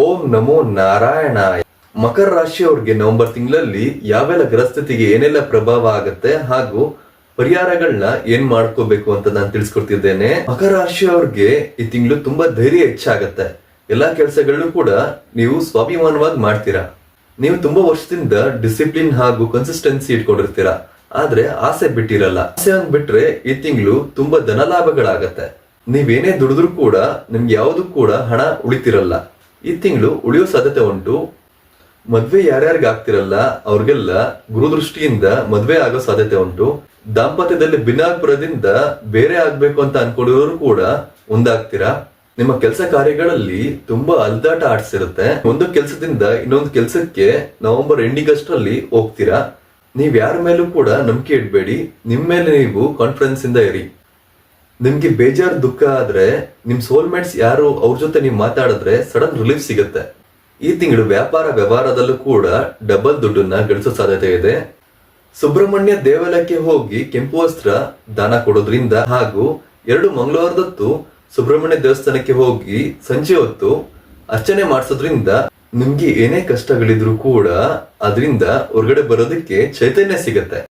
ಓಂ ನಮೋ ನಾರಾಯಣಾಯ. ಮಕರ ರಾಶಿಯವ್ರಿಗೆ ನವೆಂಬರ್ ತಿಂಗಳಲ್ಲಿ ಯಾವೆಲ್ಲ ಗ್ರಹಸ್ಥಿತಿಗೆ ಏನೆಲ್ಲ ಪ್ರಭಾವ ಆಗುತ್ತೆ ಹಾಗೂ ಪರಿಹಾರಗಳನ್ನ ಏನ್ ಮಾಡ್ಕೋಬೇಕು ಅಂತ ನಾನು ತಿಳಿಸ್ಕೊಡ್ತಿದ್ದೇನೆ. ಮಕರ ರಾಶಿಯವ್ರಿಗೆ ಈ ತಿಂಗಳು ತುಂಬಾ ಧೈರ್ಯ ಹೆಚ್ಚಾಗತ್ತೆ. ಎಲ್ಲಾ ಕೆಲಸಗಳನ್ನು ಕೂಡ ನೀವು ಸ್ವಾಭಿಮಾನವಾಗಿ ಮಾಡ್ತೀರಾ. ನೀವು ತುಂಬಾ ವರ್ಷದಿಂದ ಡಿಸಿಪ್ಲಿನ್ ಹಾಗೂ ಕನ್ಸಿಸ್ಟೆನ್ಸಿ ಇಟ್ಕೊಂಡಿರ್ತೀರಾ. ಆದ್ರೆ ಆಸೆ ಬಿಟ್ಟಿರಲ್ಲ. ಆಸೆ ಹಂಗ್ ಬಿಟ್ರೆ ಈ ತಿಂಗಳು ತುಂಬಾ ಧನ ಲಾಭಗಳಾಗತ್ತೆ. ನೀವೇನೇ ದುಡಿದ್ರು ಕೂಡ ನಿಮ್ಗೆ ಯಾವ್ದು ಕೂಡ ಹಣ ಉಳಿತಿರಲ್ಲ. ಈ ತಿಂಗಳು ಉಳಿಯೋ ಸಾಧ್ಯತೆ ಉಂಟು. ಮದ್ವೆ ಯಾರ್ಯಾರಿಗೆ ಆಗ್ತಿರಲ್ಲ ಅವ್ರಿಗೆಲ್ಲ ಗುರುದೃಷ್ಟಿಯಿಂದ ಮದ್ವೆ ಆಗೋ ಸಾಧ್ಯತೆ ಉಂಟು. ದಾಂಪತ್ಯದಲ್ಲಿ ಭಿನ್ನಾಭಿಪ್ರಾಯದಿಂದ ಬೇರೆ ಆಗ್ಬೇಕು ಅಂತ ಅನ್ಕೊಂಡಿರೋರು ಕೂಡ ಒಂದಾಗ್ತೀರಾ. ನಿಮ್ಮ ಕೆಲಸ ಕಾರ್ಯಗಳಲ್ಲಿ ತುಂಬಾ ಅಲ್ದಾಟ ಆಡ್ಸಿರುತ್ತೆ. ಒಂದು ಕೆಲಸದಿಂದ ಇನ್ನೊಂದು ಕೆಲಸಕ್ಕೆ ನವೆಂಬರ್ ಎಂಡಿಂಗ್ ಅಷ್ಟರಲ್ಲಿ ಹೋಗ್ತೀರಾ. ನೀವ್ ಯಾರ ಮೇಲೂ ಕೂಡ ನಂಬಿಕೆ ಇಡ್ಬೇಡಿ. ನಿಮ್ ಮೇಲೆ ನೀವು ಕಾನ್ಫಿಡೆನ್ಸ್ ಇಂದ ಇರಿ. ನಿಮ್ಗೆ ಬೇಜಾರು ದುಃಖ ಆದ್ರೆ ನಿಮ್ ಸೋಲ್ಮೇಟ್ಸ್ ಯಾರು ಅವ್ರ ಜೊತೆ ನೀವು ಮಾತಾಡಿದ್ರೆ ಸಡನ್ ರಿಲೀಫ್ ಸಿಗುತ್ತೆ. ಈ ತಿಂಗಳು ವ್ಯಾಪಾರ ವ್ಯವಹಾರದಲ್ಲೂ ಕೂಡ ಡಬಲ್ ದುಡ್ಡನ್ನ ಗಳಿಸೋ ಸಾಧ್ಯತೆ ಇದೆ. ಸುಬ್ರಹ್ಮಣ್ಯ ದೇವಾಲಯಕ್ಕೆ ಹೋಗಿ ಕೆಂಪು ವಸ್ತ್ರ ದಾನ ಕೊಡೋದ್ರಿಂದ ಹಾಗೂ 2 ಮಂಗಳವಾರದತ್ತು ಸುಬ್ರಹ್ಮಣ್ಯ ದೇವಸ್ಥಾನಕ್ಕೆ ಹೋಗಿ ಸಂಜೆ ಹೊತ್ತು ಅರ್ಚನೆ ಮಾಡಿಸೋದ್ರಿಂದ ನಿಮ್ಗೆ ಏನೇ ಕಷ್ಟಗಳಿದ್ರು ಕೂಡ ಅದರಿಂದ ಹೊರಗಡೆ ಬರೋದಕ್ಕೆ ಚೈತನ್ಯ ಸಿಗತ್ತೆ.